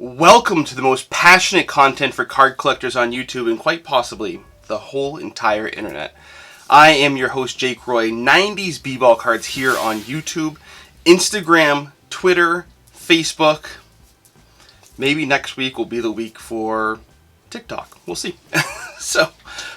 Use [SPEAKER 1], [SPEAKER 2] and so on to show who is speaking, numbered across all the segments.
[SPEAKER 1] Welcome to the most passionate content for card collectors on YouTube and quite possibly the whole entire internet. I am your host Jake Roy, 90s B-ball cards here on YouTube, Instagram, Twitter, Facebook. Maybe next week will be the week for TikTok. We'll see.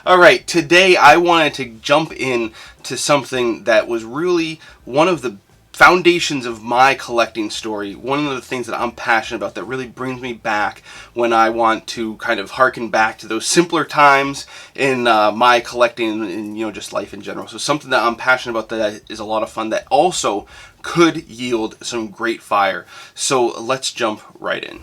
[SPEAKER 1] Alright, today I wanted to jump in to something that was really one of the foundations of my collecting story. One of the things that I'm passionate about that really brings me back when I want to kind of harken back to those simpler times in my collecting and just life in general. So something that I'm passionate about that is a lot of fun that also could yield some great fire. So let's jump right in.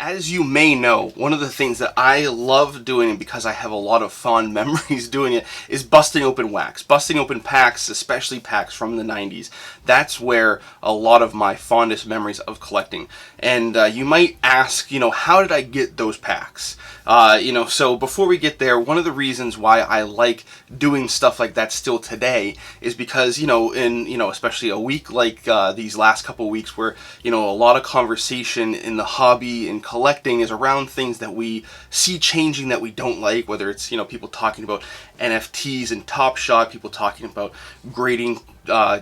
[SPEAKER 1] As you may know, one of the things that I love doing, because I have a lot of fond memories doing it, is busting open wax. Busting open packs, especially packs from the 90s. That's where a lot of my fondest memories of collecting. And you might ask, how did I get those packs? So before we get there, one of the reasons why I like doing stuff like that still today is because, especially a week like these last couple of weeks where, a lot of conversation in the hobby and collecting is around things that we see changing that we don't like, whether it's, people talking about NFTs and Top Shot, people talking about grading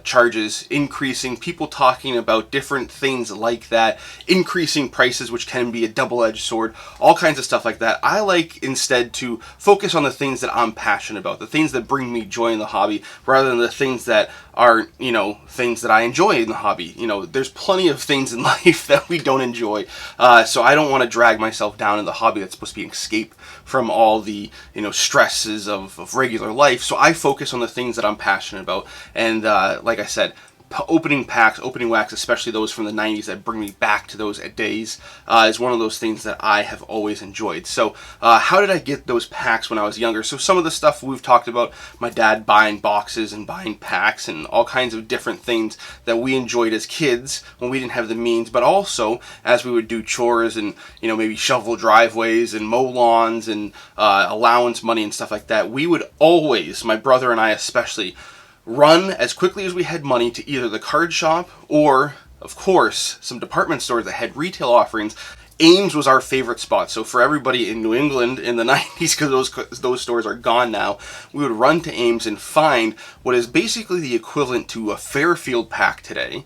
[SPEAKER 1] charges increasing, people talking about different things like that, increasing prices, which can be a double-edged sword, all kinds of stuff like that. I like instead to focus on the things that I'm passionate about, the things that bring me joy in the hobby, rather than the things that are, things that I enjoy in the hobby. There's plenty of things in life that we don't enjoy, so I don't want to drag myself down in the hobby that's supposed to be an escape from all the, stresses of regular life. So I focus on the things that I'm passionate about, and like I said, opening packs, opening wax, especially those from the 90s that bring me back to those days, is one of those things that I have always enjoyed. So how did I get those packs when I was younger? So some of the stuff we've talked about, my dad buying boxes and buying packs and all kinds of different things that we enjoyed as kids when we didn't have the means, but also as we would do chores and maybe shovel driveways and mow lawns and allowance money and stuff like that, we would always, my brother and I especially, run as quickly as we had money to either the card shop or, of course, some department stores that had retail offerings. Ames was our favorite spot. So for everybody in New England in the 90s, because those stores are gone now, we would run to Ames and find what is basically the equivalent to a Fairfield pack today,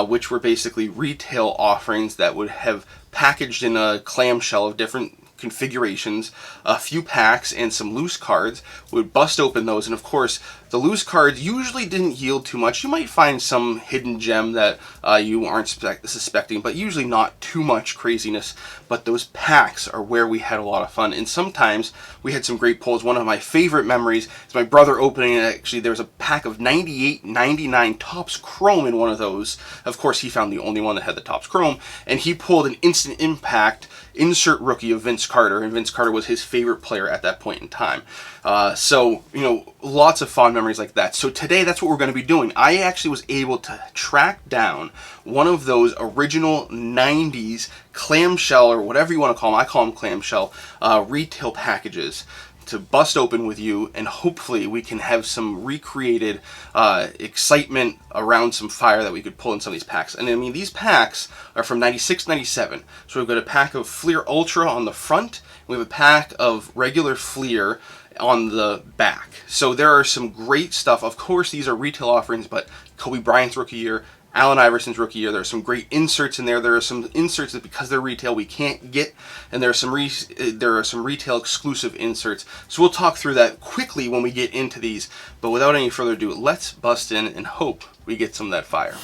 [SPEAKER 1] which were basically retail offerings that would have packaged in a clamshell of different configurations, a few packs, and some loose cards. We would bust open those, and of course the loose cards usually didn't yield too much. You might find some hidden gem that you aren't suspecting, but usually not too much craziness. But those packs are where we had a lot of fun, and sometimes we had some great pulls. One of my favorite memories is my brother opening, actually there was a pack of 98-99 Topps Chrome in one of those. Of course he found the only one that had the Topps Chrome, and he pulled an instant impact insert rookie of Vince Carter, and Vince Carter was his favorite player at that point in time. Lots of fond memories like that. So today, that's what we're going to be doing. I actually was able to track down one of those original 90s clamshell, or whatever you want to call them, I call them clamshell, retail packages to bust open with you, and hopefully we can have some recreated excitement around some fire that we could pull in some of these packs. And I mean, these packs are from 96, 97. So we've got a pack of Fleer Ultra on the front, we have a pack of regular Fleer on the back. So there are some great stuff. Of course, these are retail offerings, but Kobe Bryant's rookie year, Allen Iverson's rookie year, there are some great inserts in there. There are some inserts that, because they're retail, we can't get, and there are some retail exclusive inserts. So we'll talk through that quickly when we get into these. But without any further ado, let's bust in and hope we get some of that fire.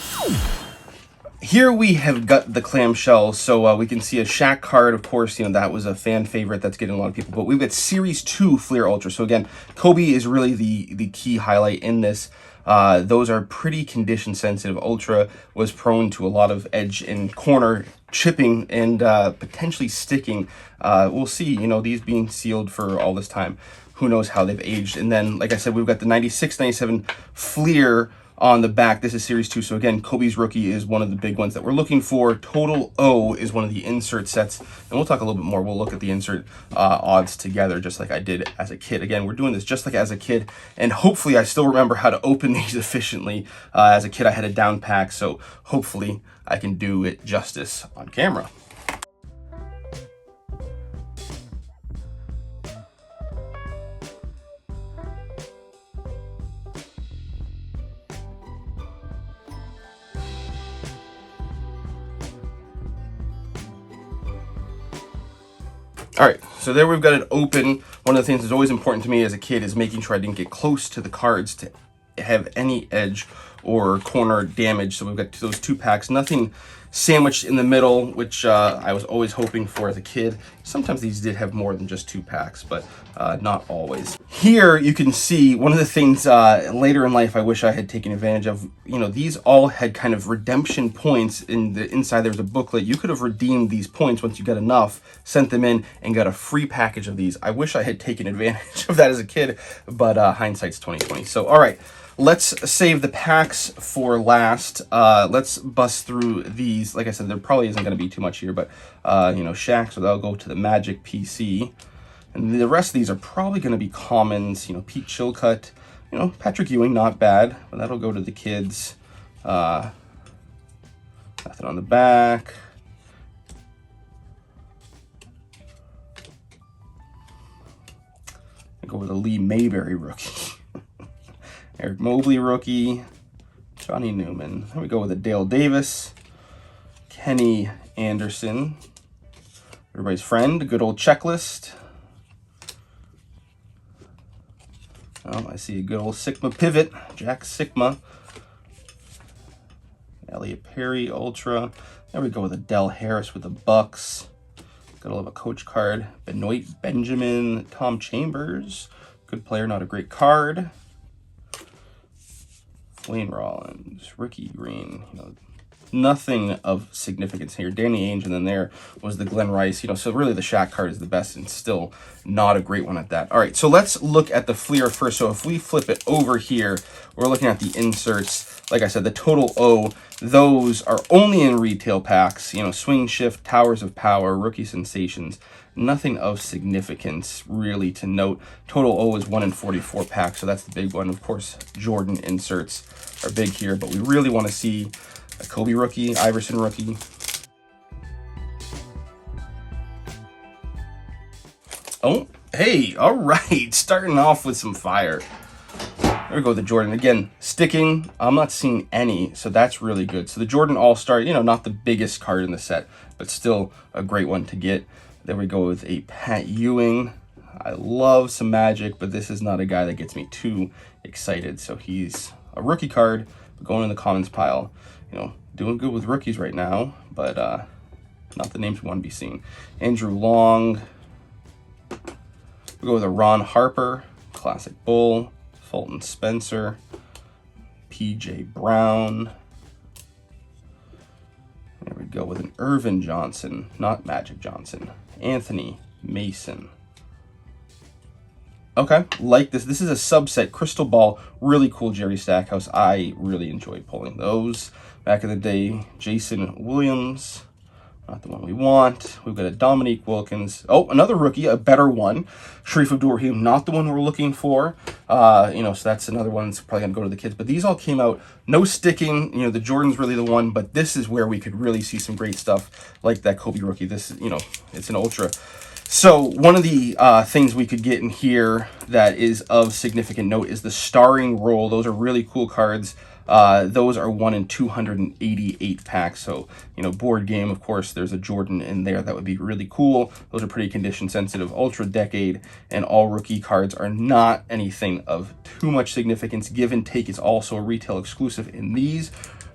[SPEAKER 1] Here we have got the clamshell, so we can see a Shaq card. Of course, that was a fan favorite that's getting a lot of people. But we've got Series 2 Fleer Ultra. So again, Kobe is really the key highlight in this. Those are pretty condition sensitive. Ultra was prone to a lot of edge and corner chipping and potentially sticking. We'll see, these being sealed for all this time. Who knows how they've aged. And then, like I said, we've got the 96, 97 Fleer on the back. This is Series 2, so again, Kobe's Rookie is one of the big ones that we're looking for. Total O is one of the insert sets, and we'll talk a little bit more. We'll look at the insert odds together, just like I did as a kid. Again, we're doing this just like as a kid, and hopefully I still remember how to open these efficiently. As a kid, I had a down pack, so hopefully I can do it justice on camera. All right, so there we've got it open. One of the things that's always important to me as a kid is making sure I didn't get close to the cards to have any edge or corner damage. So we've got those 2 packs, nothing sandwiched in the middle, which I was always hoping for as a kid. Sometimes these did have more than just 2 packs, but not always. Here you can see one of the things later in life I wish I had taken advantage of. You know, these all had kind of redemption points. In the inside there's a booklet. You could have redeemed these points once you got enough, sent them in, and got a free package of these. I wish I had taken advantage of that as a kid, but hindsight's 20/20. So all right, let's save the packs for last. Let's bust through these. Like I said, there probably isn't going to be too much here, but you know, Shaq, so that'll go to the Magic PC. And the rest of these are probably going to be commons. You know, Pete Chilcutt, you know, Patrick Ewing, not bad, but that'll go to the kids. Nothing on the back. I go with a Lee Mayberry rookie. Eric Mobley rookie. Johnny Newman. There we go with a Dale Davis. Kenny Anderson. Everybody's friend. Good old checklist. Oh, I see a good old Sigma pivot. Jack Sigma. Elliot Perry Ultra. There we go with a Del Harris with the Bucks. Gotta love a coach card. Benoit Benjamin. Tom Chambers. Good player, not a great card. Wayne Rollins, Ricky Green, you know, nothing of significance here. Danny Ainge, and then there was the Glenn Rice, you know, so really the Shaq card is the best and still not a great one at that. All right, so let's look at the Fleer first. So if we flip it over here, we're looking at the inserts. Like I said, the Total O, those are only in retail packs, you know, Swing Shift, Towers of Power, Rookie Sensations. Nothing of significance really to note. Total O is 1 in 44 packs, so that's the big one. Of course, Jordan inserts are big here, but we really want to see a Kobe rookie, Iverson rookie. Oh, hey, all right, starting off with some fire. There we go with the Jordan. Again, sticking, I'm not seeing any, so that's really good. So the Jordan All-Star, you know, not the biggest card in the set, but still a great one to get. There we go with a Pat Ewing. I love some Magic, but this is not a guy that gets me too excited. So he's a rookie card, but going in the commons pile. You know, doing good with rookies right now, but not the names we want to be seeing. Andrew Long. We go with a Ron Harper, classic Bull. Fulton Spencer. PJ Brown. There we go with an Irvin Johnson, not Magic Johnson. Anthony Mason. Okay, like this. This is a subset. Crystal Ball, really cool Jerry Stackhouse. I really enjoyed pulling those. Back in the day, Jason Williams. Not the one we want. We've got a Dominique Wilkins. Oh, another rookie, a better one. Sharif Abdul-Rahim, not the one we're looking for. You know, so that's another one that's probably going to go to the kids. But these all came out, no sticking. You know, the Jordan's really the one, but this is where we could really see some great stuff like that Kobe rookie. This, you know, it's an ultra. So one of the things we could get in here that is of significant note is the starring roll. Those are really cool cards. Those are 1 in 288 packs. So, you know, board game, of course, there's a Jordan in there. That would be really cool. Those are pretty condition sensitive. Ultra Decade and all rookie cards are not anything of too much significance. Give and Take is also a retail exclusive in these.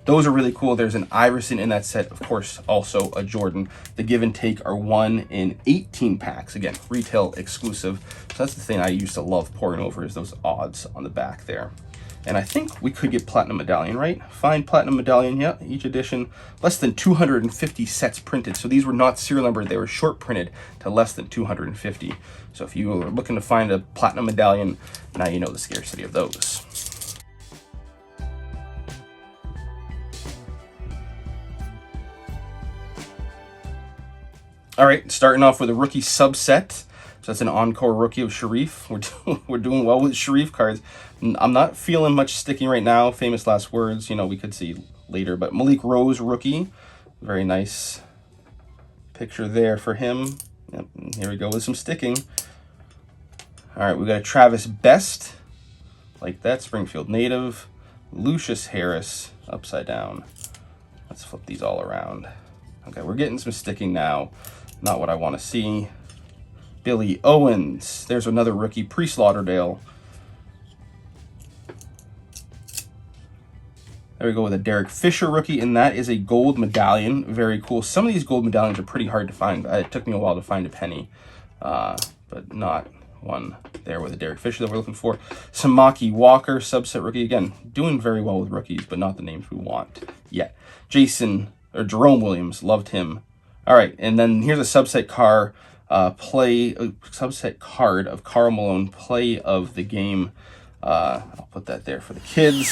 [SPEAKER 1] Those are really cool. There's an Iverson in that set, of course, also a Jordan. The Give and Take are 1 in 18 packs. Again, retail exclusive. So that's the thing I used to love pouring over, is those odds on the back there. And I think we could get Platinum Medallion, right? Find Platinum Medallion, yeah, each edition. Less than 250 sets printed. So these were not serial numbered, they were short printed to less than 250. So if you are looking to find a Platinum Medallion, now you know the scarcity of those. All right, starting off with a rookie subset. So that's an encore rookie of Sharif. We're doing well with Sharif cards. I'm not feeling much sticking right now. Famous last words, you know, we could see later. But Malik Rose rookie, very nice picture there for him. Yep, here we go with some sticking. All right, we got a Travis Best, like that, Springfield native. Lucius Harris, upside down. Let's flip these all around. Okay, we're getting some sticking now. Not what I want to see. Billy Owens. There's another rookie, pre-Lauderdale. There we go with a Derek Fisher rookie, and that is a gold medallion. Very cool. Some of these gold medallions are pretty hard to find. It took me a while to find a penny, but not one there with a Derek Fisher that we're looking for. Samaki Walker, subset rookie. Again, doing very well with rookies, but not the names we want yet. Jerome Williams, loved him. All right, and then here's a subset subset card of Karl Malone, play of the game. I'll put that there for the kids.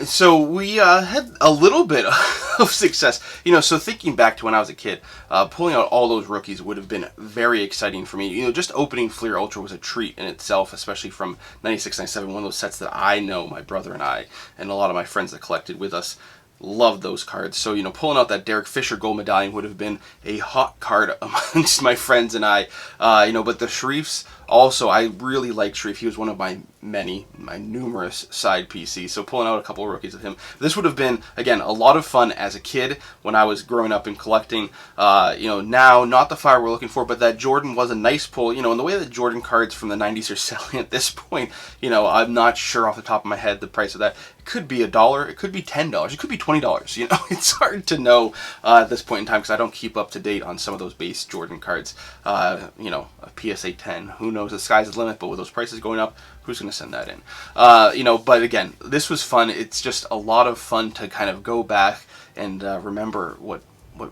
[SPEAKER 1] So we had a little bit of success, you know. So thinking back to when I was a kid, pulling out all those rookies would have been very exciting for me. You know, just opening Fleer Ultra was a treat in itself, especially from 96, 97, one of those sets that I know my brother and I and a lot of my friends that collected with us loved those cards. So, you know, pulling out that Derek Fisher gold medallion would have been a hot card amongst my friends and I. You know, but the Sharifs also, I really liked Sharif. He was one of my numerous side PCs. So pulling out a couple of rookies of him. This would have been, again, a lot of fun as a kid when I was growing up and collecting. You know, now, not the fire we're looking for, but that Jordan was a nice pull. You know, and the way that Jordan cards from the 90s are selling at this point, you know, I'm not sure off the top of my head the price of that. It could be $1, it could be $10, it could be $20. You know, it's hard to know at this point in time because I don't keep up to date on some of those base Jordan cards. You know, a PSA 10, who knows, the sky's the limit, but with those prices going up, who's going to send that in? You know, but again, this was fun. It's just a lot of fun to kind of go back and remember what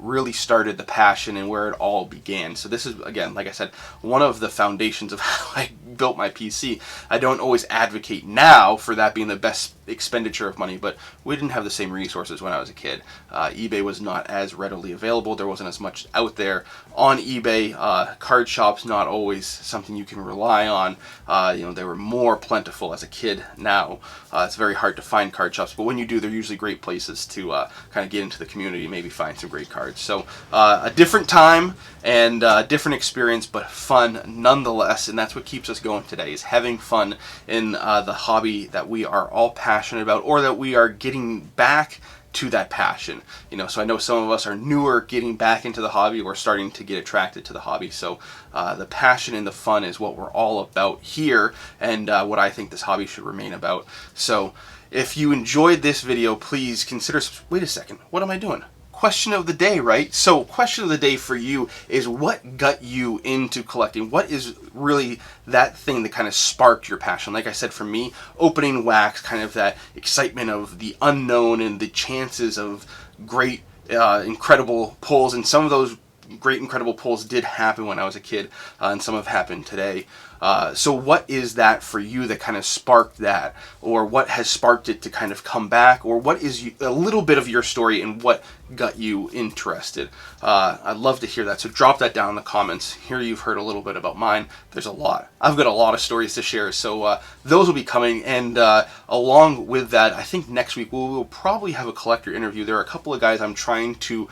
[SPEAKER 1] really started the passion and where it all began. So this is, again, like I said, one of the foundations of how I built my PC. I don't always advocate now for that being the best expenditure of money, but we didn't have the same resources when I was a kid. eBay was not as readily available. There wasn't as much out there on eBay. Card shops, not always something you can rely on. You know, they were more plentiful as a kid. Now it's very hard to find card shops, but when you do, they're usually great places to kind of get into the community, maybe find some great cards. So a different time and a different experience, but fun nonetheless, and that's what keeps us going today, is having fun in the hobby that we are all passionate about, or that we are getting back to that passion. You know, so I know some of us are newer, getting back into the hobby, or starting to get attracted to the hobby. So the passion and the fun is what we're all about here, and what I think this hobby should remain about. So if you enjoyed this video, please consider, wait a second, what am I doing? Question of the day, right? So question of the day for you is, what got you into collecting? What is really that thing that kind of sparked your passion? Like I said, for me, opening wax, kind of that excitement of the unknown and the chances of great, incredible pulls. And some of those great, incredible pulls did happen when I was a kid, and some have happened today. So what is that for you that kind of sparked that, or what has sparked it to kind of come back, or what is a little bit of your story and what got you interested? I'd love to hear that, so drop that down in the comments. Here you've heard a little bit about mine. There's a lot. I've got a lot of stories to share, so those will be coming, and along with that, I think next week we'll probably have a collector interview. There are a couple of guys I'm trying to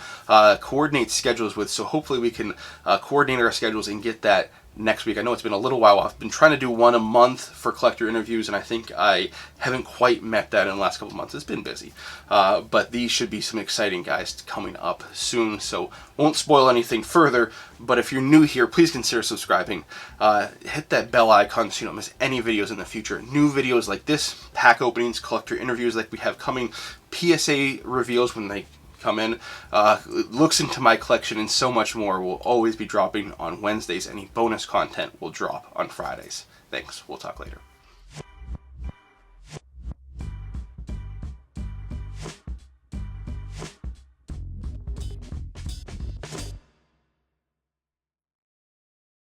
[SPEAKER 1] coordinate schedules with, so hopefully we can coordinate our schedules and get that next week. I know it's been a little while. I've been trying to do one a month for collector interviews, and I think I haven't quite met that in the last couple of months. It's been busy. But these should be some exciting guys coming up soon, so won't spoil anything further. But if you're new here, please consider subscribing. Hit that bell icon so you don't miss any videos in the future. New videos like this, pack openings, collector interviews like we have coming, PSA reveals when they come in, looks into my collection, and so much more will always be dropping on Wednesdays. Any bonus content will drop on Fridays. Thanks. We'll talk later.